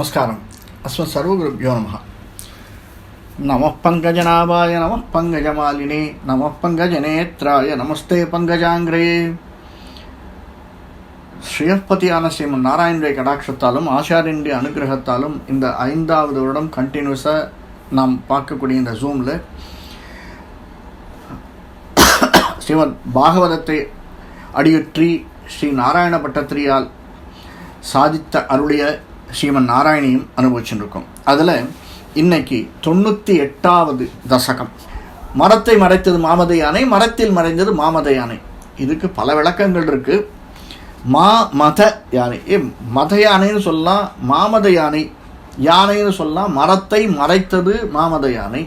நமஸ்காரம். அஸ்மத் சர்வகுருப்யோ நமஹ. நம பங்கஜநாபாய நம பங்கஜமாலினே நம பங்கஜநேத்ராய நமஸ்தே பங்கஜாங்கிரே. ஸ்ரீயப்பதியான ஸ்ரீமன் நாராயணனுடைய கடாட்சத்தாலும் ஆச்சாரியனுடைய அனுகிரகத்தாலும் இந்த 5வது வருடம் கண்டினியூஸாக நாம் பார்க்கக்கூடிய இந்த ஜூமில் ஸ்ரீமத் பாகவதத்தை அடியுற்றி ஸ்ரீ நாராயண பட்டத்திரியால் சாதித்த அருளிய ஸ்ரீமன் நாராயணியும் அனுபவிச்சுருக்கோம். அதில் இன்னைக்கு 98வது தசகம். மரத்தை மறைத்தது மாமத யானை, மரத்தில் மறைந்தது மாமத யானை. இதுக்கு பல விளக்கங்கள் இருக்குது. மத யானை, மத யானைன்னு சொல்லலாம், மாமத யானை யானைன்னு சொல்லலாம். மரத்தை மறைத்தது மாமத யானை,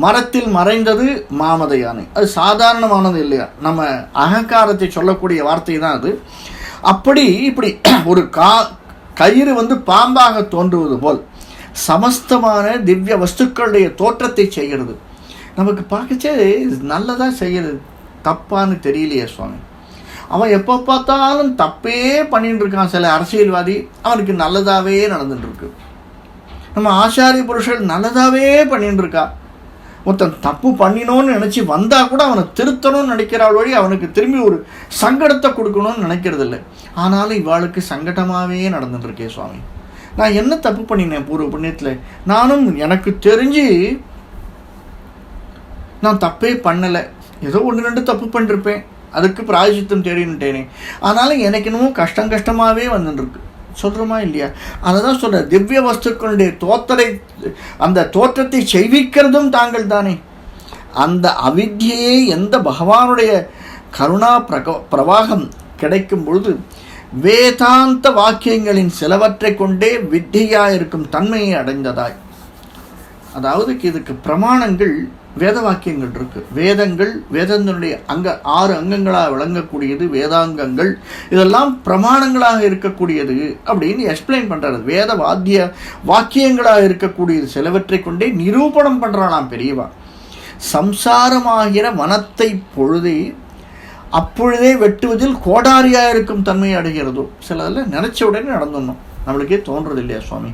மரத்தில் மறைந்தது மாமத யானை. அது சாதாரணமானது இல்லையா, நம்ம அகங்காரத்தை சொல்லக்கூடிய வார்த்தை தான் அது. அப்படி இப்படி ஒரு கயிறு பாம்பாக தோன்றுவது போல் சமஸ்தமான திவ்ய வஸ்துக்களுடைய தோற்றத்தை செய்கிறது. நமக்கு பார்க்கச்சே நல்லதாக செய்கிறது, தப்பான்னு தெரியலையே சுவாமி. அவன் எப்போ பார்த்தாலும் தப்பே பண்ணிட்டு இருக்கான். சில அரசியல்வாதி அவனுக்கு நல்லதாகவே நடந்துட்டு இருக்கு. நம்ம ஆச்சாரிய புருஷர்கள் நல்லதாகவே பண்ணிட்டு இருக்கா. ஒருத்தன் தப்பு பண்ணினோன்னு நினச்சி வந்தால் கூட அவனை திருத்தணும்னு நினைக்கிறாள் வழி அவனுக்கு திரும்பி ஒரு சங்கடத்தை கொடுக்கணும்னு நினைக்கிறது இல்லை. ஆனாலும் இவாளுக்கு சங்கடமாகவே நடந்துட்டு இருக்கே சுவாமி. நான் என்ன தப்பு பண்ணினேன் பூர்வ புண்ணியத்தில்? நானும் எனக்கு தெரிஞ்சு நான் தப்பே பண்ணலை, ஏதோ 1-2 தப்பு பண்ணிருப்பேன், அதுக்கு பிராயசித்தம் தேடின்ட்டேனே. ஆனாலும் எனக்கு என்னமோ கஷ்டமாகவே வந்துட்டுருக்கு. சொல்கிறோமா இல்லையா? அதை தான் சொல்கிற, திவ்ய வஸ்துக்களுடைய அந்த தோற்றத்தை செய்விக்கிறதும் தாங்கள் தானே. அந்த அவித்தியை எந்த பகவானுடைய கருணா பிரவாகம் கிடைக்கும் பொழுது வேதாந்த வாக்கியங்களின் சிலவற்றை கொண்டே வித்தியாக இருக்கும் தன்மையை அடைந்ததாய். அதாவது இதுக்கு பிரமாணங்கள் வேத வாக்கியங்கள் இருக்கு. வேதங்களுடைய 6 அங்கங்களாக விளங்கக்கூடியது வேதாங்கங்கள். இதெல்லாம் பிரமாணங்களாக இருக்கக்கூடியது அப்படின்னு எக்ஸ்பிளைன் பண்ணுறது. வேத வாக்கியங்களாக இருக்கக்கூடியது சிலவற்றை கொண்டே நிரூபணம் பண்ணுறானாம் பெரியவா. சம்சாரமாகிற வனத்தை அப்பொழுதே வெட்டுவதில் கோடாரியாக இருக்கும் தன்மை அடைகிறதோ. சிலதில் நினச்ச உடனே நடந்துடணும், நம்மளுக்கே தோன்றது இல்லையா சுவாமி?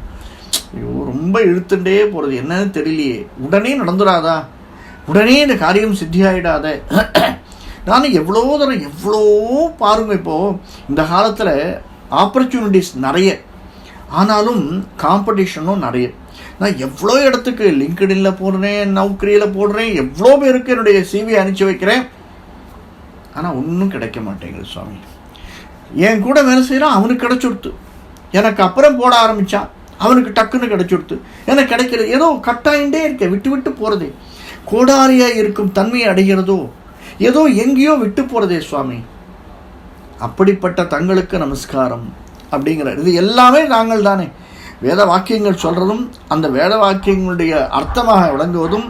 ஐயோ ரொம்ப இழுத்துட்டே போகிறது, என்னன்னு தெரியலையே, உடனே நடந்துடாதா, உடனே இந்த காரியம் சித்தியாயிடாத. நானும் எவ்வளோ பாருங்க. இப்போது இந்த காலத்தில் ஆப்பர்ச்சுனிட்டிஸ் நிறைய, ஆனாலும் காம்படிஷனும் நிறைய. நான் எவ்வளோ இடத்துக்கு லிங்க்டின்ல போடுறேன், நௌக்கரியில் போடுறேன், எவ்வளோ பேருக்கு என்னுடைய சிவி அனுப்பிச்சி வைக்கிறேன், ஆனால் ஒன்றும் கிடைக்க மாட்டேங்குது சுவாமி. என் கூட வேலை செய்கிறான், அவனுக்கு கிடைச்சுடுத்து. எனக்கு அப்புறம் போட ஆரம்பித்தான், அவனுக்கு டக்குன்னு கிடைச்சுடுத்து. எனக்கு கிடைக்கிறது ஏதோ கட்டாயிண்டே இருக்க, விட்டு போகிறதே. கோடாரியாக இருக்கும் தன்மையை அடைகிறதோ, ஏதோ எங்கேயோ விட்டு போகிறதே சுவாமி. அப்படிப்பட்ட தங்களுக்கு நமஸ்காரம் அப்படிங்கிற இது எல்லாமே நாங்கள் தானே. வேத வாக்கியங்கள் சொல்கிறதும் அந்த வேத வாக்கியங்களுடைய அர்த்தமாக விளங்குவதும்,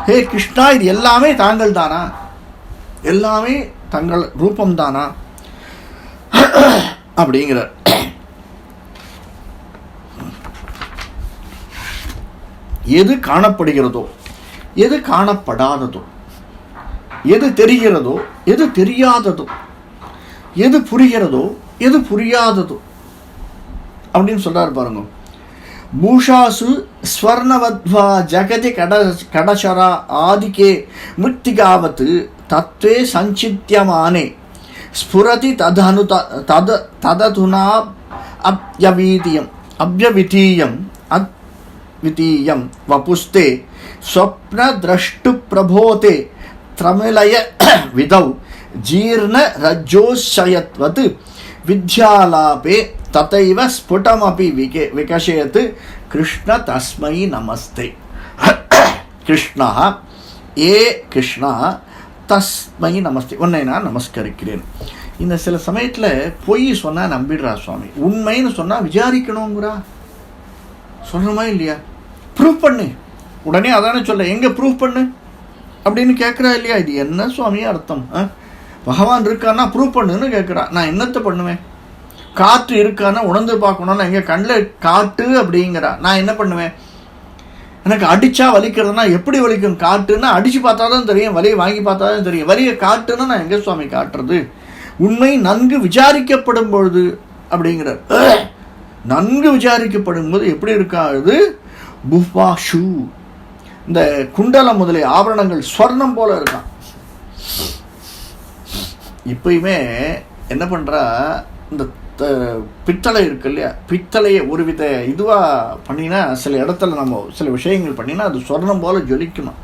ஹே கிருஷ்ணா இது எல்லாமே தாங்கள் தானா, எல்லாமே தங்கள் ரூபம்தானா அப்படிங்கிற. எது காணப்படுகிறதோ, எது காணப்படாததோ, எது தெரிகிறதோ, எது தெரியாததோ, எது புரிகிறதோ, எது புரியாததோ அப்படின்னு சொல்றாரு பாருங்க. பூஷாசு ஸ்வர்ணவத்வா ஜகதி கடசரா ஆதிக்கே முக்திகாவத்து தத்வே சஞ்சித்யமானே ஸ்புரதி தததுனா அப்யவிதீயம் வபுஸ்தே ஸ்வப்ன திரஷ்டு பிரபோதே த்ரமிலய விதௌ ஜீர்ண ரஜ்ஜோஷயத்வத் வித்யாலாபே ததைவ ஸ்புடமபி விகசயத் கிருஷ்ண தஸ்மை நமஸ்தே. கிருஷ்ணா ஏ கிருஷ்ணா தஸ்மை நமஸ்தே, உன்னை நான் நமஸ்கரிக்கிறேன். இந்த சில சமயத்தில் பொய் சொன்னால் நம்பிடுறா சுவாமி, உண்மைன்னு சொன்னால் விசாரிக்கணுங்கிறா. சொல்கிறோமா இல்லையா? ப்ரூவ் பண்ணு, உடனே அதானே சொல்ல, எங்கே ப்ரூவ் பண்ணு அப்படின்னு கேட்குறா இல்லையா? இது என்ன சுவாமி அர்த்தம்? பகவான் இருக்கான்னா ப்ரூவ் பண்ணுன்னு கேட்குறா. நான் என்னத்தை பண்ணுவேன்? காற்று இருக்கான்னா உணர்ந்து பார்க்கணும்னா எங்கள் கண்ணில் காட்டு அப்படிங்கிறா. நான் என்ன பண்ணுவேன்? எனக்கு அடித்தா வலிக்கிறதுனா எப்படி வலிக்கும்? காட்டுன்னா அடித்து பார்த்தா தான் தெரியும், வலியை வாங்கி பார்த்தா தான் தெரியும். வலியை காட்டுன்னா நான் எங்கே சுவாமி காட்டுறது? உண்மை நன்கு விசாரிக்கப்படும் பொழுது அப்படிங்கிறார். நன்கு விசாரிக்கப்படும் போது எப்படி இருக்காது? புஃபாஷு, இந்த குண்டலம் முதலிய ஆபரணங்கள் ஸ்வர்ணம் போல இருக்கான். இப்பயுமே என்ன பண்ணுறா, இந்த பித்தளை இருக்கு இல்லையா, பித்தளையை ஒரு வித இதுவாக பண்ணினா, சில இடத்துல நம்ம சில விஷயங்கள் பண்ணினா அது சொர்ணம் போல ஜொலிக்குமா.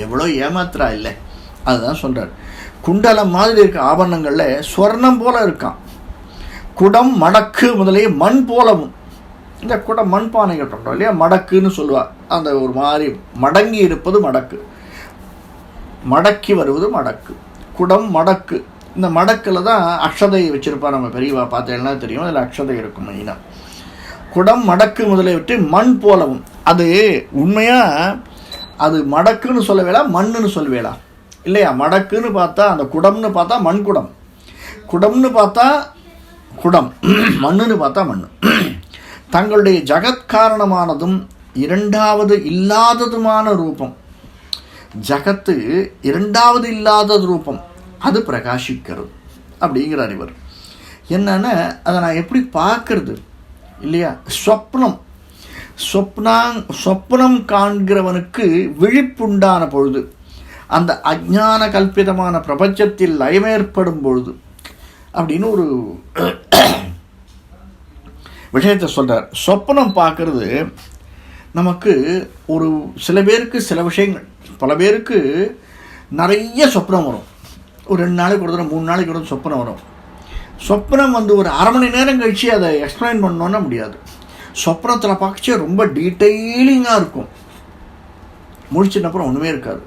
எவ்வளோ ஏமாத்துறா இல்லை? அதுதான் சொல்கிறார். குண்டலம் மாதிரி இருக்க ஆபரணங்களில் ஸ்வர்ணம் போல இருக்கான். குடம் மடக்கு முதலிய மண் போலவும், இந்த குடம் மண் பானைகள் பண்ணுறோம் இல்லையா, மடக்குன்னு சொல்லுவாள். அந்த ஒரு மாதிரி மடங்கி இருப்பது மடக்கு, மடக்கி வருவது மடக்கு. குடம் மடக்கு, இந்த மடக்கில் தான் அக்ஷதை வச்சுருப்பா. நம்ம பெரியவா பார்த்தேன்னா தெரியும், அதில் அக்ஷதை இருக்கும் மெயினாக. குடம் மடக்கு முதலியவற்றை மண் போலவும். அது உண்மையாக அது மடக்குன்னு சொல்ல வேளா, மண்ணுன்னு சொல்லுவேளா இல்லையா? மடக்குன்னு பார்த்தா அந்த குடம்னு பார்த்தா மண் குடம், குடம்னு பார்த்தா குடம், மண்ணுன்னு பார்த்தா மண். தங்களுடைய ஜகத்காரணமானதும் இரண்டாவது இல்லாததுமான ரூபம், ஜகத்து இரண்டாவது இல்லாத ரூபம், அது பிரகாசிக்கிறது அப்படிங்கிறார் இவர். என்னன்னா அதை நான் எப்படி பார்க்கறது இல்லையா? சொப்னம் காண்கிறவனுக்கு விழிப்புண்டான பொழுது, அந்த அஞ்ஞான கல்பிதமான பிரபஞ்சத்தில் லயமேற்படும் பொழுது அப்படின்னு ஒரு விஷயத்தை சொல்கிறார். சொப்பனம் பார்க்கறது நமக்கு ஒரு சில பேருக்கு சில விஷயங்கள், பல பேருக்கு நிறைய சொப்னம் வரும். ஒரு 2 நாளைக்கு ஒரு தடவை 3 நாளைக்கு ஒரு சொப்பனம் வரும். சொப்பனம் ஒரு அரை மணி நேரம் கழிச்சு அதை எக்ஸ்பிளைன் பண்ணோன்னா முடியாது. சொப்பனத்தில் பார்க்கச்சே ரொம்ப டீட்டெயிலிங்காக இருக்கும், முடிச்சிட்டப்புறம் ஒன்றுமே இருக்காது.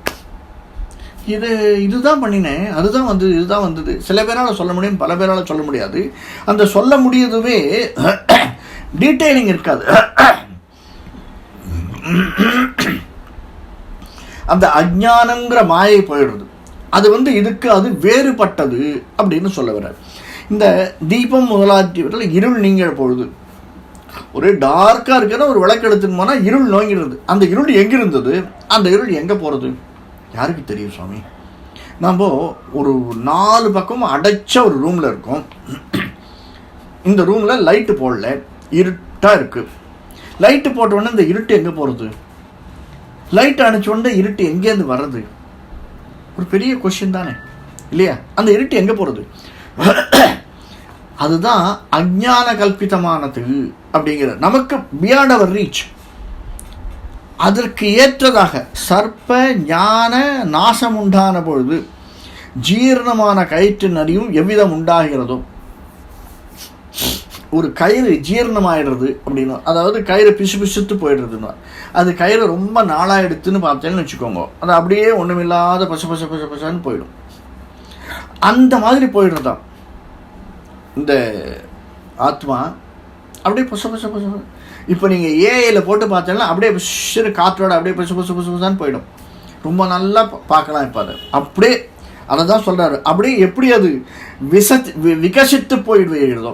இதுதான் பண்ணினேன், அதுதான் வந்தது, இதுதான் வந்தது. சில பேரால் சொல்ல முடியும், பல பேரால் சொல்ல முடியாது. அந்த சொல்ல முடியதுவே டீட்டெயிலிங் இருக்காது. அந்த அஞ்ஞானங்கிற மாயை போயிடுறது. அது இதுக்கு அது வேறுபட்டது அப்படின்னு சொல்ல வர்றார். இந்த தீபம் முதலாற்றியவர்கள் இருள் நீங்கிற பொழுது, ஒரு டார்க்காக இருக்கிற ஒரு விளக்கு எடுத்துன்னு போனால் இருள் நோங்கிடுறது. அந்த இருள் எங்கே இருந்தது, அந்த இருள் எங்கே போகிறது யாருக்கு தெரியும் சுவாமி? நம்ம ஒரு 4 பக்கமும் அடைச்ச ஒரு ரூமில் இருக்கோம். இந்த ரூமில் லைட்டு போடல, இருட்டாக இருக்குது. லைட்டு போட்ட உடனே இந்த இருட்டு எங்கே போகிறது? லைட்டு அணைச்ச உடனே இருட்டு எங்கேருந்து வர்றது? ஒரு பெரிய கொஸ்டின் தானே இல்லையா? அந்த இருட்டு எங்கே போகிறது? அதுதான் அஞ்ஞான கல்பிதமானது அப்படிங்கிற, நமக்கு பியாண்ட் அவர் ரீச். அதற்கு ஏற்றதாக சர்ப்ப ஞான நாசம் உண்டான பொழுது ஜீரணமான கயிற்றின் அறிவும் எவ்விதம் உண்டாகிறதோ, ஒரு கயிறு ஜீரணமாயிடுறது அப்படின்னு, அதாவது கயிறு பிசுத்து போயிடுறதுன்னா, அது கயிறு ரொம்ப நாளாயிடுத்துன்னு பார்த்தேன்னு வச்சுக்கோங்க, அது அப்படியே ஒன்றுமில்லாத பசன்னு போயிடும். அந்த மாதிரி போயிடுறதான் இந்த ஆத்மா. அப்படியே பச. இப்போ நீங்கள் ஏஐயில் போட்டு பார்த்தீங்கன்னா அப்படியே சிறு காற்றோட அப்படியே பசு போயிடும். ரொம்ப நல்லா பார்க்கலாம். இப்போ அதை அப்படியே அதை தான் சொல்கிறாரு. அப்படியே எப்படி அது விகசித்து போயிடுதோ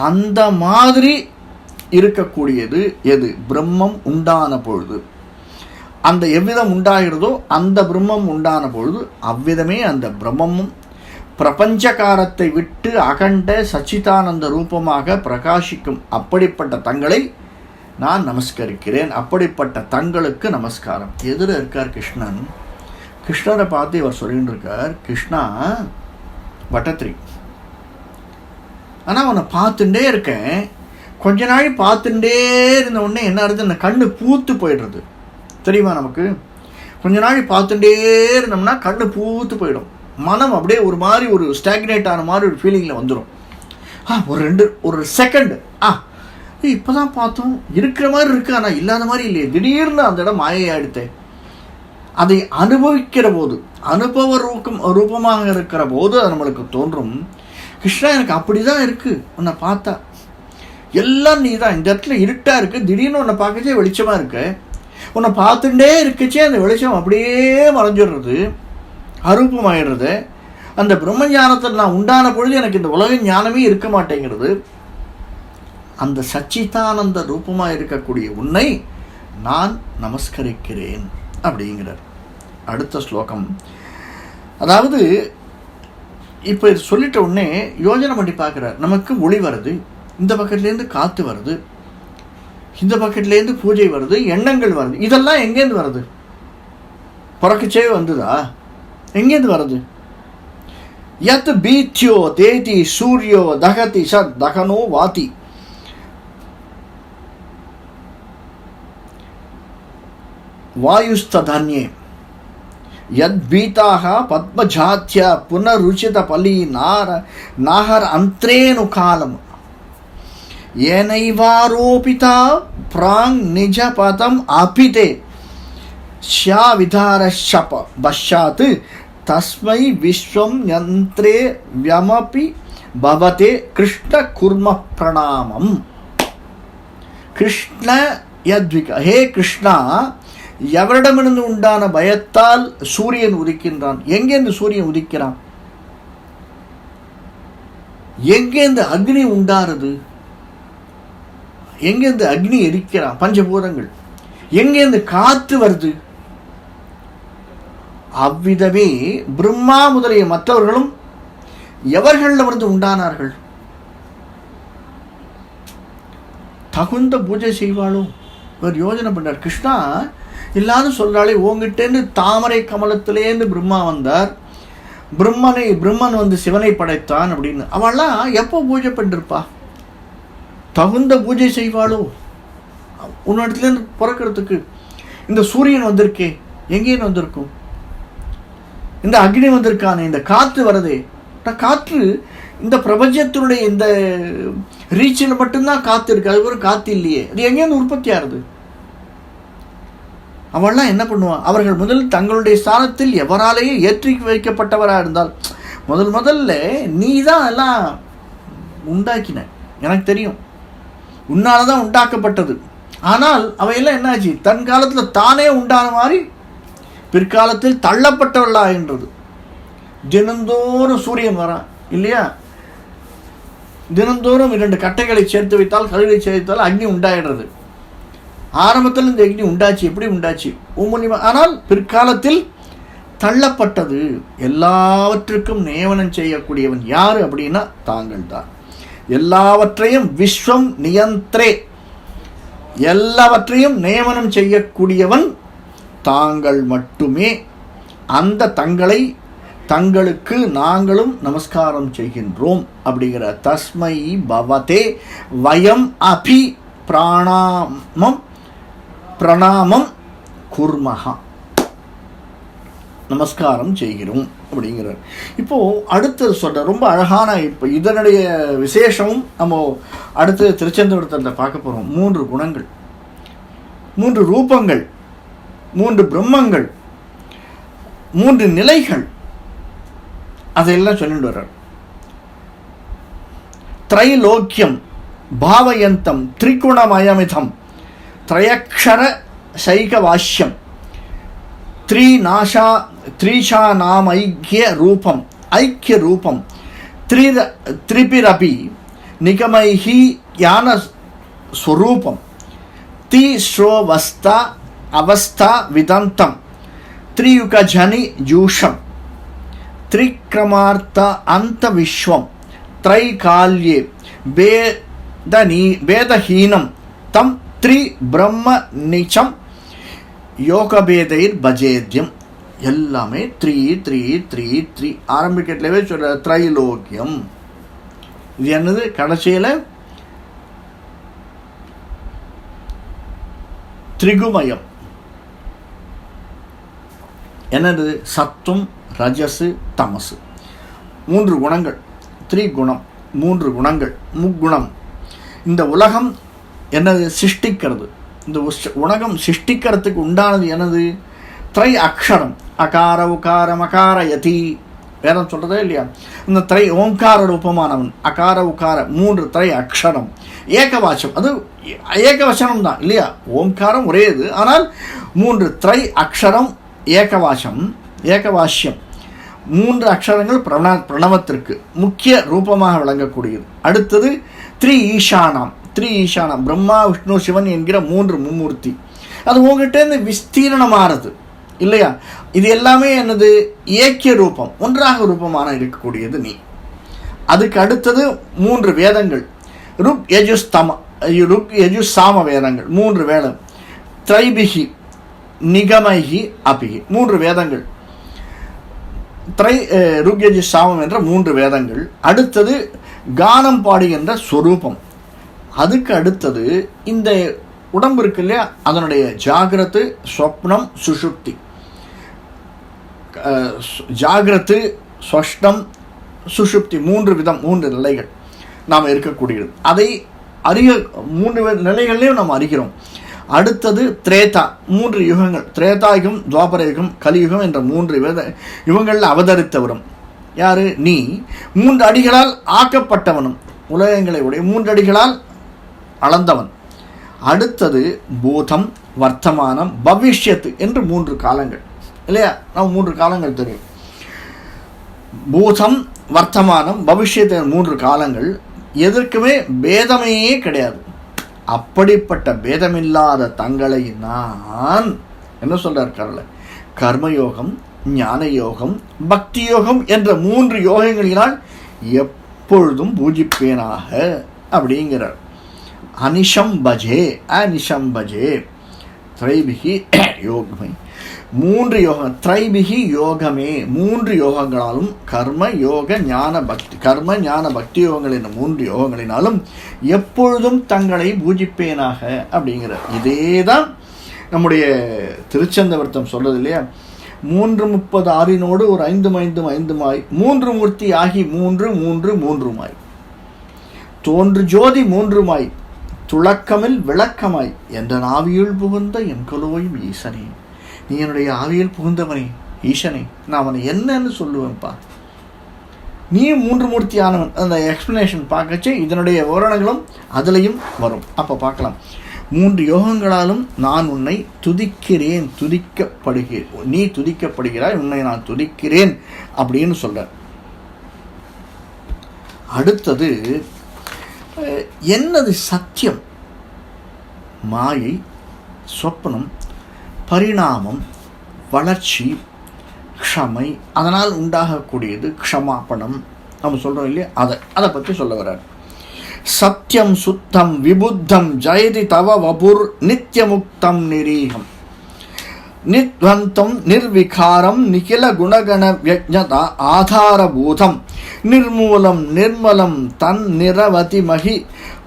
அந்த மாதிரி இருக்கக்கூடியது எது? பிரம்மம் உண்டான பொழுது. அந்த எவ்விதம் உண்டாகிறதோ அந்த பிரம்மம் உண்டான பொழுது அவ்விதமே அந்த பிரம்மமும் பிரபஞ்சகாரத்தை விட்டு அகண்ட சச்சிதானந்த ரூபமாக பிரகாசிக்கும். அப்படிப்பட்ட தங்களை நான் நமஸ்கரிக்கிறேன். அப்படிப்பட்ட தங்களுக்கு நமஸ்காரம். எதிர இருக்கார் கிருஷ்ணன். கிருஷ்ணரை பார்த்து இவர் சொல்லிட்டு இருக்கார், கிருஷ்ணா வட்டத்திரி, ஆனால் அவனை பார்த்துட்டே இருக்கேன். கொஞ்ச நாள் பார்த்துட்டே இருந்த உடனே என்ன ஆகுது, அந்த கண்ணு பூத்து போயிடுறது தெரியுமா நமக்கு? கொஞ்ச நாள் பார்த்துட்டே இருந்தோம்னா கண்ணு பூத்து போயிடும். மனம் அப்படியே ஒரு மாதிரி ஒரு ஸ்டாக்னேட் ஆன மாதிரி ஒரு ஃபீலிங்கில் வந்துடும். ஒரு செகண்ட் இப்போ தான் பார்த்தோம், இருக்கிற மாதிரி இருக்கு, ஆனால் இல்லாத மாதிரி இல்லையே, திடீர்னு அந்த இடம் மாயையாயிடுத்தேன். அதை அனுபவிக்கிற போது, அனுபவ ரூபமாக இருக்கிற போது அது நம்மளுக்கு தோன்றும், கிருஷ்ணா எனக்கு அப்படி தான் இருக்குது, உன்னை பார்த்தா எல்லாம் நீ தான். இந்த இடத்துல இருட்டாக இருக்குது, திடீர்னு உன்னை பார்க்கச்சே வெளிச்சமாக இருக்கு. உன்னை பார்த்துட்டே இருக்குச்சே அந்த வெளிச்சம் அப்படியே மறைஞ்சிடுறது, அரூபமாயிடுறது. அந்த பிரம்ம ஞானத்தில் நான் உண்டான பொழுது எனக்கு இந்த உலக ஞானமே இருக்க மாட்டேங்கிறது. அந்த சச்சிதானந்த ரூபமாக இருக்கக்கூடிய உன்னை நான் நமஸ்கரிக்கிறேன் அப்படிங்கிறார். அடுத்த ஸ்லோகம். அதாவது இப்போ இது சொல்லிட்ட உடனே யோஜனை பண்ணி பார்க்குறார். நமக்கு ஒளி வருது, இந்த பக்கத்துலேருந்து காற்று வருது, இந்த பக்கத்துலேருந்து பூஜை வருது, எண்ணங்கள் வருது. இதெல்லாம் எங்கேருந்து வருது? பிறக்கச்சே வந்துதா? எங்கேருந்து வருது? யத் பீத்யோ தேதி சூரியோ தகதி சத் தகனோ வாதி. வாயுஸ்ததன்யே யத் பீதாக பத்மஜாத்ய புனருச்சித பலி நாகர் அந்த்ரேனு காலம் ஏனைவாரோபிதா பிராங் நிஜ பதம் அபிதே ஷ்யா விதாரஷப பஷாத் தஸ்மை விஸ்வம் யந்த்ரே வ்யமபி பவதே கிருஷ்ண குர்ம பிரணாமம். கிருஷ்ண யத்விக, ஹே கிருஷ்ணா, எவரிடமிருந்து உண்டான பயத்தால் சூரியன் உதிக்கின்றான்? எங்கேருந்து சூரியன் உதிக்கிறான்? எங்கேருந்து அக்னி உண்டாருது? எங்கேருந்து அக்னி எரிக்கிறான்? பஞ்சபூதங்கள். எங்கேருந்து காற்று வருது? அவ்விதமே பிரம்மா முதலிய மற்றவர்களும் எவர்களிடமிருந்து உண்டானார்கள்? தகுந்த பூஜை செய்வாளோ? ஒரு யோஜனை பண்ணார். கிருஷ்ணா எல்லாரும் சொல்றாளே, உங்ககிட்டேருந்து தாமரை கமலத்திலேருந்து பிரம்மா வந்தார், பிரம்மன் வந்து சிவனை படைத்தான் அப்படின்னு. அவள்லாம் எப்போ பூஜை பண்ணிருப்பா? தகுந்த பூஜை செய்வாளோ? உன்னிடத்துலேருந்து பிறக்கிறதுக்கு இந்த சூரியன் வந்திருக்கே, எங்கேன்னு வந்திருக்கும்? இந்த அக்னி வந்திருக்கானே, இந்த காற்று வரதே, காற்று இந்த பிரபஞ்சத்தினுடைய இந்த ரீச்சில் மட்டும்தான் காற்று இருக்கு, அது ஒரு காற்று இல்லையே, அது எங்கேருந்து உற்பத்தி ஆகுது? அவள்லாம் என்ன பண்ணுவான்? அவர்கள் முதல் தங்களுடைய ஸ்தானத்தில் எவராலேயே ஏற்றி வைக்கப்பட்டவராக இருந்தால், முதல்ல நீ தான் எல்லாம் உண்டாக்கின, எனக்கு தெரியும், உன்னால தான் உண்டாக்கப்பட்டது. ஆனால் அவையெல்லாம் என்னாச்சு? தன் காலத்தில் தானே உண்டான மாதிரி பிற்காலத்தில் தள்ளப்பட்டவர்களாகின்றது. தினந்தோறும் சூரியன் வரான் இல்லையா? தினந்தோறும் 2 கட்டைகளை சேர்த்து வைத்தால், கல்லை சேர்த்தால் அக்னி உண்டாயிடுறது. ஆரம்பத்தில் இந்த அக்னி உண்டாச்சு, எப்படி உண்டாச்சு? ஆனால் பிற்காலத்தில் தள்ளப்பட்டது. எல்லாவற்றுக்கும் நியமனம் செய்யக்கூடியவன் யாரு அப்படின்னா தாங்கள் தான். எல்லாவற்றையும் விஸ்வம் நியந்திரே, எல்லாவற்றையும் நியமனம் செய்யக்கூடியவன் தாங்கள் மட்டுமே. அந்த தங்களுக்கு நாங்களும் நமஸ்காரம் செய்கின்றோம் அப்படிங்கிற தஸ்மை பவதே வயம் அபி பிரணாமம் குர்மஹா, நமஸ்காரம் செய்கிறோம் அப்படிங்கிறார். இப்போ அடுத்தது சொல்ற ரொம்ப அழகான, இப்போ இதனுடைய விசேஷமும் நம்ம அடுத்து திருச்செந்தூரத்தில் பார்க்க போறோம். 3 குணங்கள், 3 ரூபங்கள், 3 பிரம்மங்கள், 3 நிலைகள், அதையெல்லாம் சொல்லிட்டு வர்றார். திரைலோக்கியம் பாவயந்தம் திரிகுணமயமிதம் திரையக்ஷர சைகவாஷ்யம் த்ரீஷா நாம் ஐக்கிய ரூபம் திரிபிரபி நிகமைஹி ஞான ஸ்வரூபம் திஸ்ரோவஸ்தா அவஸ்தா விதந்தம் த்ரியுகஜனி ஜூஷம் த்ரிக்ரமார்த்த அந்த விஸ்வம் த்ரைகால்யே வேதஹீனம் தம் த்ரி பிரம்ம நிச்சம் யோகபேதைர் பஜேத்யம். எல்லாமே த்ரீ ஆரம்பிக்கட்டிலவே சொல்ற திரைலோக்கியம். இது என்னது? கடைசியில திரிகுமயம். என்னது? சத்துவம், ரஜசு, தமசு, 3 குணங்கள். திரிகுணம், 3 குணங்கள், முக்குணம். இந்த உலகம் என்னது? சிருஷ்டிக்கிறது. இந்த உலகம் சிருஷ்டிக்கிறதுக்கு உண்டானது என்னது? திரை அக்ஷரம், அகார உகார மகார யதி, வேதம் சொல்றதே இல்லையா? இந்த திரை ஓங்கார ரூபமானவன், அகார உகார 3 திரை அக்ஷரம், ஏகவாச்சம், அது ஏகவசனம் தான் இல்லையா? ஓங்காரம் ஒரே இது, ஆனால் 3 திரை அக்ஷரம் ஏகவாஷ்யம், 3 அக்ஷரங்கள் பிரணவத்திற்கு முக்கிய ரூபமாக விளங்கக்கூடியது. அடுத்தது த்ரீ ஈசானம் பிரம்மா விஷ்ணு சிவன் என்கிற 3 மும்மூர்த்தி. அது உங்ககிட்ட விஸ்தீரணமானது இல்லையா? இது எல்லாமே என்னது? ஏக்கிய ரூபம், ஒன்றாக ரூபமான இருக்கக்கூடியது நீ. அதுக்கு அடுத்தது 3 வேதங்கள். ருக் யஜு சாம வேதங்கள் 3 வேதம், திரைபிகி நிகமைகி அபிகி 3 வேதங்கள், ருக் யஜு சாமம் என்ற 3 வேதங்கள். அடுத்தது கானம் பாடுகின்ற ஸ்வரூபம். அதுக்கு அடுத்தது இந்த உடம்பு இருக்கு இல்லையா, அதனுடைய ஜாகிரத்து, ஸ்வப்னம், சுஷுப்தி. ஜாகிரத்து, ஸ்வஷ்டம், சுஷுப்தி 3 விதம், 3 நிலைகள் நாம் இருக்கக்கூடியது. அதை அறிய 3 நிலைகள்லையும் நாம் அறிகிறோம். அடுத்தது திரேதா, 3 யுகங்கள், திரேதாயுகம், துவாபர யுகம், கலியுகம் என்ற 3 யுகங்களில் அவதரித்தவரும் யாரு? நீ 3 அடிகளால் ஆக்கப்பட்டவனும், உலகங்களை உடைய 3 அடிகளால் அளந்தவன். அடுத்தது பூதம், வர்த்தமானம், பவிஷ்யத்து என்று 3 காலங்கள் இல்லையா? நம்ம 3 காலங்கள் தெரியும். பூதம், வர்த்தமானம், பவிஷ்யத்து 3 காலங்கள். எதற்குமே பேதமே கிடையாது. அப்படிப்பட்ட பேதமில்லாத தங்களை நான் என்ன சொல்றார் கரல, கர்மயோகம், ஞான யோகம், பக்தி யோகம் என்ற 3 யோகங்களினால் எப்பொழுதும் பூஜிப்பேனாக அப்படிங்கிறார். அனிஷம் பஜே, அனிஷம் பஜே, திரைபிகி யோகமே 3 யோகம், திரைபிகி யோகமே 3 யோகங்களாலும், கர்ம யோக ஞான பக்தி, கர்ம ஞான பக்தி யோகங்கள் என்ற 3 யோகங்களினாலும் எப்பொழுதும் தங்களை பூஜிப்பேனாக அப்படிங்கிற. இதே தான் நம்முடைய திருச்சந்தவர்த்தம் சொல்றது இல்லையா? 336 ஒரு 5 மாய் 3 மூர்த்தி ஆகி 3 மாய் தோன்று ஜோதி 3 மாய் துளக்கமில் விளக்கமாய் என்ற ஆவியுள் புகுந்த என்கொலோயும் ஈசனே. நீ என்னுடைய ஆவியில் புகுந்தவனே, ஈசனே, நான் அவனை என்னன்னு சொல்லுவேன்ப்பா. நீ 3 மூர்த்தியானவன். அந்த எக்ஸ்பிளனேஷன் பார்க்கச்சு இதனுடைய விவரணங்களும் அதுலேயும் வரும். அப்போ பார்க்கலாம். 3 யோகங்களாலும் நான் உன்னை துதிக்கிறேன், துதிக்கப்படுகிறேன், நீ துதிக்கப்படுகிறாய், உன்னை நான் துதிக்கிறேன் அப்படின்னு சொல்ற. அடுத்தது என்னது சத்தியம்? மாயை, சொப்பனம், பரிணாமம், வளர்ச்சி, க்ஷமை, அதனால் உண்டாகக்கூடியது க்ஷமாபணம் நம்ம சொல்கிறோம் இல்லையா? அதை பற்றி சொல்ல வர்றார். சத்தியம் சுத்தம் விபுத்தம் ஜெயதி தவ வபுர் நித்தியமுக்தம் நிரீகம் நித்வந்தம் நிர்விகாரம் நிகில குணகண வியஜ்ஞதா ஆதாரபூதம் நிர்மூலம் நிர்மலம் தன் நிரவதி மகி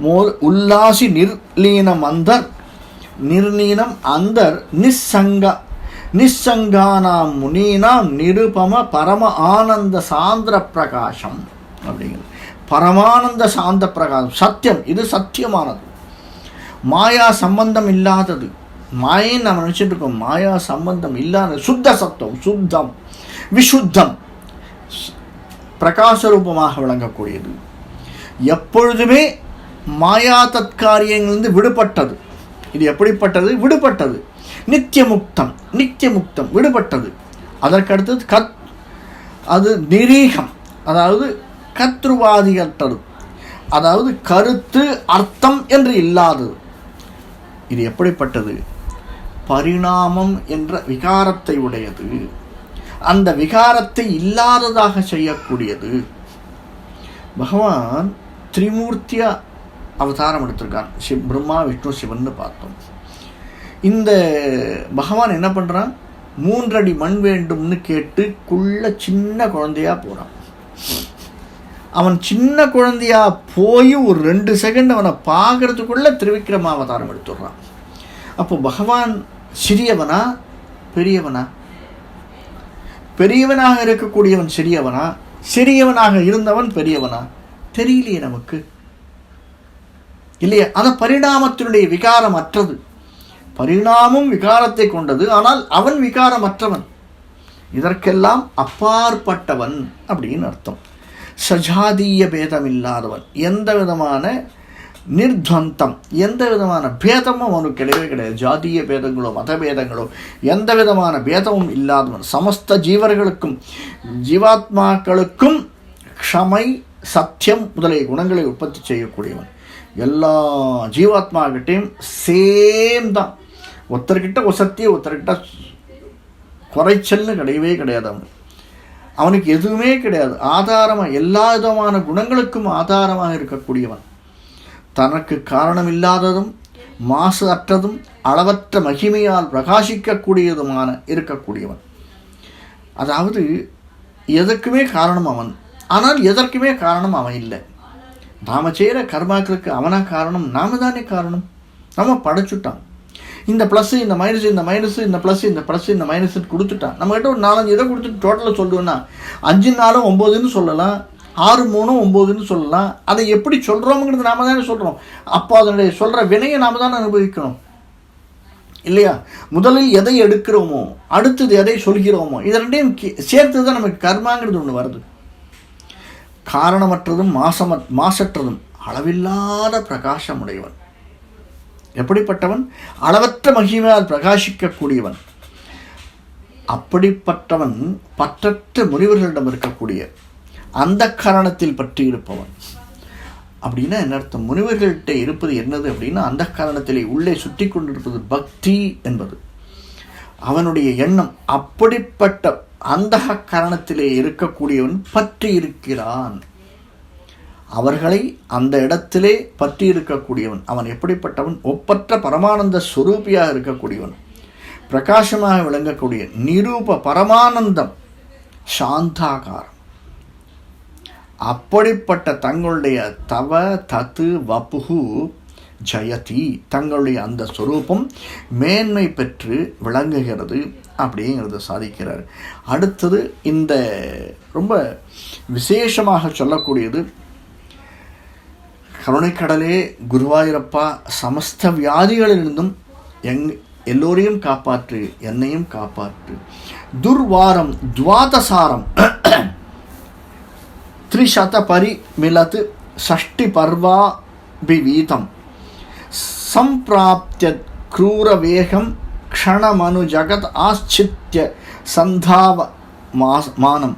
மோல் உல்லாசி நிர்லீனம் அந்தர் நிர்லீனம் அந்தர் நிஸ்ஸங்கானாம் முனீனாம் நிருபம பரம ஆனந்த சாந்திர பிரகாசம் அப்படிங்கிறது. பரமானந்த சாந்த பிரகாசம் சத்தியம். இது சத்தியமானது, மாயா சம்பந்தம் இல்லாதது. மாயின்னு நம்ம நினச்சிட்டு இருக்கோம், மாயா சம்பந்தம் இல்லாத சுத்த சத்துவம், சுத்தம், விசுத்தம், பிரகாச ரூபமாக விளங்கக்கூடியது. எப்பொழுதுமே மாயா தற்காரியங்களிலிருந்து விடுபட்டது. இது எப்படிப்பட்டது? விடுபட்டது. நித்தியமுக்தம், நித்தியமுக்தம், விடுபட்டது. அதற்கடுத்தது அது நிரீகம், அதாவது கத்ருவாதியற்றது, அதாவது கருத்து அர்த்தம் என்று இல்லாதது. இது எப்படிப்பட்டது? பரிணாமம் என்ற விகாரத்தை உடையது. அந்த விகாரத்தை இல்லாததாக செய்யக்கூடியது. பகவான் திரிமூர்த்தியா அவதாரம் எடுத்திருக்கான். பிரம்மா, விஷ்ணு, சிவன்னு பார்த்தோம். இந்த பகவான் என்ன பண்ணுறான்? 3 அடி மண் வேண்டும்னு கேட்டு சின்ன குழந்தையா போகிறான். அவன் சின்ன குழந்தையா போய் ஒரு 2 செகண்ட் அவனை பார்க்கறதுக்குள்ள திரிவிக்ரம அவதாரம் எடுத்துடுறான். அப்போ பகவான் சிறியவனா பெரியவனா? பெரியவனாக இருக்கக்கூடியவன் சிறியவனா? சிறியவனாக இருந்தவன் பெரியவனா? தெரியலையே நமக்கு இல்லையா? அந்த பரிணாமத்தினுடைய விகாரம் அற்றது. பரிணாமம் விகாரத்தை கொண்டது, ஆனால் அவன் விகாரமற்றவன், இதற்கெல்லாம் அப்பாற்பட்டவன் அப்படின்னு அர்த்தம். சஜாதீய பேதம் இல்லாதவன், எந்த விதமான நிர்த்வந்தம், எந்த விதமான பேதமும் அவனுக்கு கிடையவே கிடையாது. ஜாதிய பேதங்களோ மத பேதங்களோ எந்த விதமான பேதமும் இல்லாதவன். சமஸ்த ஜீவர்களுக்கும் ஜீவாத்மாக்களுக்கும் க்ஷமை, சத்தியம் முதலிய குணங்களை உற்பத்தி செய்யக்கூடியவன். எல்லா ஜீவாத்மாக்கிட்டையும் சேம் தான். ஒருத்தர்கிட்ட ஒசத்தி, ஒருத்தர்கிட்ட குறைச்சல்னு கிடையவே கிடையாது. அவனுக்கு எதுவுமே கிடையாது. ஆதாரமாக, எல்லா விதமான குணங்களுக்கும் ஆதாரமாக இருக்கக்கூடியவன். தனக்கு காரணமில்லாததும் மாசு அற்றதும் அளவற்ற மகிமையால் பிரகாசிக்கக்கூடியதுமான இருக்கக்கூடியவன். அதாவது எதற்குமே காரணம் அவன், ஆனால் எதற்குமே காரணம் அவன் இல்லை. நாம் செய்கிற கர்மாக்களுக்கு அவனா காரணம்? நாம தானே காரணம். நம்ம படைச்சுட்டான். இந்த ப்ளஸ்ஸு இந்த மைனஸ், இந்த மைனஸு இந்த ப்ளஸ், இந்த ப்ளஸ் இந்த மைனஸு கொடுத்துட்டான். நம்மகிட்ட ஒரு 4-5 இதை கொடுத்துட்டு டோட்டலாக சொல்லுவோன்னா 5 4 9ன்னு சொல்லலாம், 6 3 9ன்னு சொல்லலாம். அதை எப்படி சொல்கிறோம்ங்கிறது நாம தானே சொல்கிறோம். அப்போ அதனுடைய சொல்கிற வினையை நாம் தானே அனுபவிக்கணும் இல்லையா? முதலில் எதை எடுக்கிறோமோ, அடுத்தது எதை சொல்கிறோமோ, இதை ரெண்டையும் சேர்த்து தான் நமக்கு கர்மாங்கிறது ஒன்று வருது. காரணமற்றதும் மாசற்றதும் அளவில்லாத பிரகாசமுடையவன். எப்படிப்பட்டவன்? அளவற்ற மகிமையால் பிரகாசிக்கக்கூடியவன். அப்படிப்பட்டவன் பற்றற்ற முனிவர்களிடம் இருக்கக்கூடிய அந்த காரணத்தில் பற்றி இருப்பவன். அப்படின்னா என்ன அர்த்தம்? முனிவர்கள்ட்ட இருப்பது என்னது அப்படின்னா, அந்த காரணத்திலே உள்ளே சுற்றி கொண்டிருப்பது பக்தி என்பது அவனுடைய எண்ணம். அப்படிப்பட்ட அந்த காரணத்திலே இருக்கக்கூடியவன் பற்றி இருக்கிறான். அவர்களை அந்த இடத்திலே பற்றி இருக்கக்கூடியவன். அவன் எப்படிப்பட்டவன்? ஒப்பற்ற பரமானந்த ஸ்வரூபியாக இருக்கக்கூடியவன், பிரகாசமாக விளங்கக்கூடிய நிரூப பரமானந்தம், சாந்தாகாரம். அப்படிப்பட்ட தங்களுடைய தவ தத்து வப்புகு ஜயதி, தங்களுடைய அந்த ஸ்வரூபம் மேன்மை பெற்று விளங்குகிறது அப்படிங்கிறத சாதிக்கிறார். அடுத்தது இந்த ரொம்ப விசேஷமாக சொல்லக்கூடியது, கருணைக்கடலே குருவாயூரப்பா, சமஸ்த வியாதிகளிலிருந்தும் எல்லோரையும் காப்பாற்று, என்னையும் காப்பாற்று. துர்வாரம் துவாதசாரம் த்ரிசத பரிமிலத் ஷஷ்டி பர்வாபிவீதம் சம்பிராப்த்ய க்ரூரவேகம் க்ஷணமனு ஜகத் ஆச்சித்ய சந்தாவ மானம்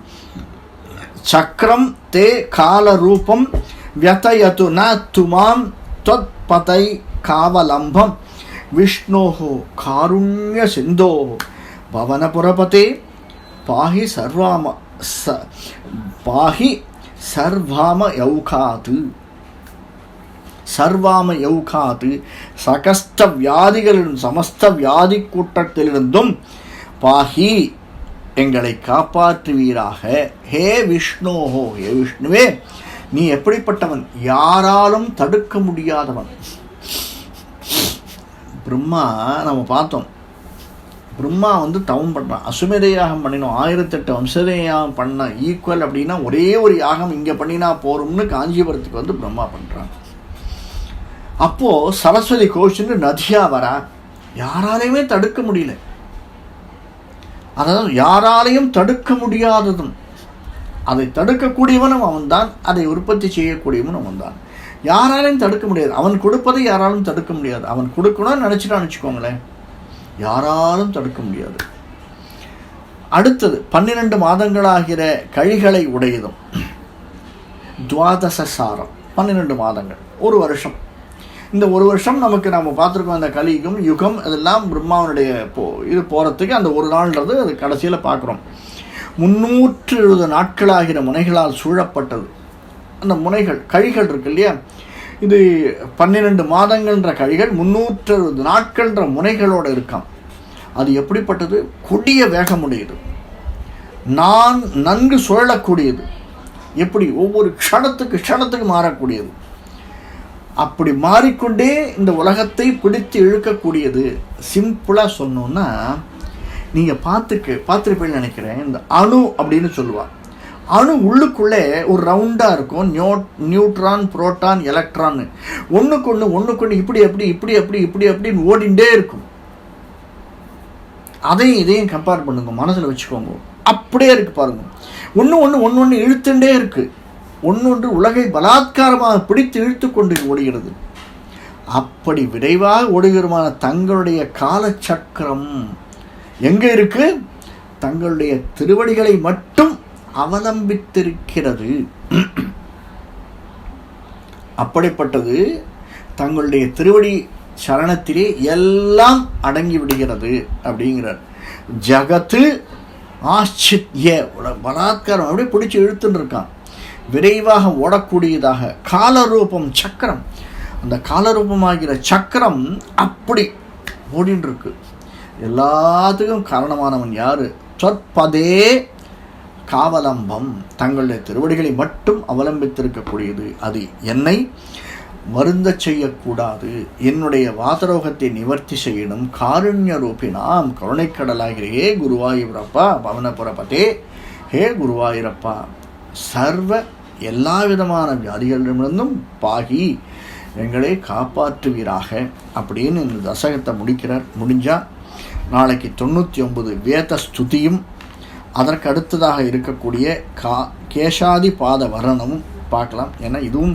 சக்கரம் தே காலரூபம் வியதயது ந துமாம் த்வத்பதை காவலம்பம் விஷ்ணோஹோ காருண்ய சிந்தோஹோ பவனபுரபதே பாஹி சர்வாம யௌகாது. சர்வாம யௌகாது, சகஸ்த வியாதிகளிலும் சமஸ்த வியாதி கூட்டத்திலிருந்தும் பாஹி, எங்களை காப்பாற்றுவீராக. ஹே விஷ்ணோஹோ, ஹே விஷ்ணுவே, நீ எப்படிப்பட்டவன்? யாராலும் தடுக்க முடியாதவன். பிரம்மா நம்ம பார்த்தோம், பிரம்மா தவம் பண்ணுறான், அசுமேத யாகம் பண்ணினோம், 1008 வம்சத யாகம் பண்ண ஈக்குவல் அப்படின்னா ஒரே ஒரு யாகம் இங்கே பண்ணினா போகிறோம்னு காஞ்சிபுரத்துக்கு பிரம்மா பண்ணுறான். அப்போது சரஸ்வதி கோஷன்னு நதியாக வரா, யாராலையுமே தடுக்க முடியல. அதாவது யாராலையும் தடுக்க முடியாததும், அதை தடுக்கக்கூடியவனும் அவன்தான், அதை உற்பத்தி செய்யக்கூடியவனும் அவன்தான். யாராலையும் தடுக்க முடியாது. அவன் கொடுப்பதை யாராலும் தடுக்க முடியாது. அவன் கொடுக்கணும்னு நினச்சிட்டான்னு வச்சுக்கோங்களேன், யாராலும் தடுக்க முடியாது. அடுத்தது 12 மாதங்களாகிற கழிகளை உடையதும் துவாதசாரம், 12 மாதங்கள், ஒரு வருஷம். இந்த ஒரு வருஷம் நமக்கு நம்ம பார்த்துருக்கோம், அந்த கலியுகம் யுகம் அதெல்லாம் பிரம்மாவனுடைய இது போகிறதுக்கு அந்த ஒரு நாள்ன்றது அது கடைசியில் பார்க்குறோம். 370 நாட்களாகிற முனைகளால் சூழப்பட்டது. அந்த முனைகள் கழிகள் இருக்கு இல்லையா, இது 12 மாதங்கள்ன்ற கழிகள் 360 நாட்கள்ன்ற முனைகளோடு இருக்காம். அது எப்படிப்பட்டது? கொடிய வேகமுடையது, நான் நன்கு சுழலக்கூடியது. எப்படி? ஒவ்வொரு க்ஷணத்துக்கு மாறக்கூடியது. அப்படி மாறிக்கொண்டே இந்த உலகத்தை பிடித்து இழுக்கக்கூடியது. சிம்பிளாக சொன்னோன்னா, நீங்கள் பார்த்துருப்பீங்கன்னு நினைக்கிறேன், இந்த அணு அப்படின்னு சொல்லுவாள். அணு உள்ளுக்குள்ளே ஒரு ரவுண்டாக இருக்கும், நியூட்ரான் புரோட்டான் எலக்ட்ரான், ஒன்றுக்கு இப்படி அப்படின்னு ஓடிண்டே இருக்கும். இதையும் கம்பேர் பண்ணுங்க, மனசில் வச்சுக்கோங்க. அப்படியே இருக்கு பாருங்க, ஒன்று இழுத்துண்டே இருக்கு, ஒன்று உலகை பலாத்காரமாக பிடித்து இழுத்து கொண்டு ஓடுகிறது. அப்படி விரைவாக ஓடுகிறமான தங்களுடைய காலச்சக்கரம் எங்கே இருக்கு? தங்களுடைய திருவடிகளை மட்டும் அவலம்பித்திருக்கிறது. அப்படிப்பட்டது தங்களுடைய திருவடி சரணத்திலே எல்லாம் அடங்கி விடுகிறது அப்படிங்கிறார். ஜகத்து ஆச்சித்ய, பலாத்காரம் அப்படியே பிடிச்சி இழுத்துன்னு இருக்கான், விரைவாக ஓடக்கூடியதாக. காலரூபம் சக்கரம், அந்த காலரூபமாகிற சக்கரம் அப்படி ஓடின்னு இருக்கு. எல்லாத்துக்கும் காரணமானவன் யாரு? சொற்பதே காவலம்பம், தங்களுடைய திருவடிகளை மட்டும் அவலம்பித்திருக்கக்கூடியது. அது என்னை வருந்த செய்யக்கூடாது, என்னுடைய வாதரோகத்தை நிவர்த்தி செய்யணும். காருண்ய ரூபினாம், கருணைக்கடலாகிற ஹே குருவாயூரப்பா, பவனபுரபதே ஹே குருவாயூரப்பா, சர்வ எல்லா விதமான வியாதிகளிடமிருந்தும் பாகி எங்களை காப்பாற்றுவீராக அப்படின்னு இந்த தசகத்தை முடிக்கிறார். முடிஞ்சால் நாளைக்கு 99 வேத ஸ்துதியும் அதற்கு அடுத்ததாக இருக்கக்கூடிய கேசாதி பாத வர்ணமும் பார்க்கலாம். ஏன்னா இதுவும்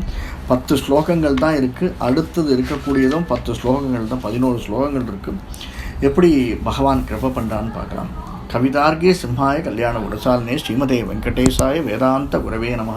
10 ஸ்லோகங்கள் தான் இருக்குது. அடுத்தது இருக்கக்கூடியதும் 10 ஸ்லோகங்கள் தான், 11 ஸ்லோகங்கள் இருக்குது. எப்படி பகவான் கிருபை பண்ணுறான்னு பார்க்கலாம். கவிதார்கே சிம்ஹாய கல்யாண குணசாலினே ஸ்ரீமதே வெங்கடேசாய வேதாந்த குரவே நமः.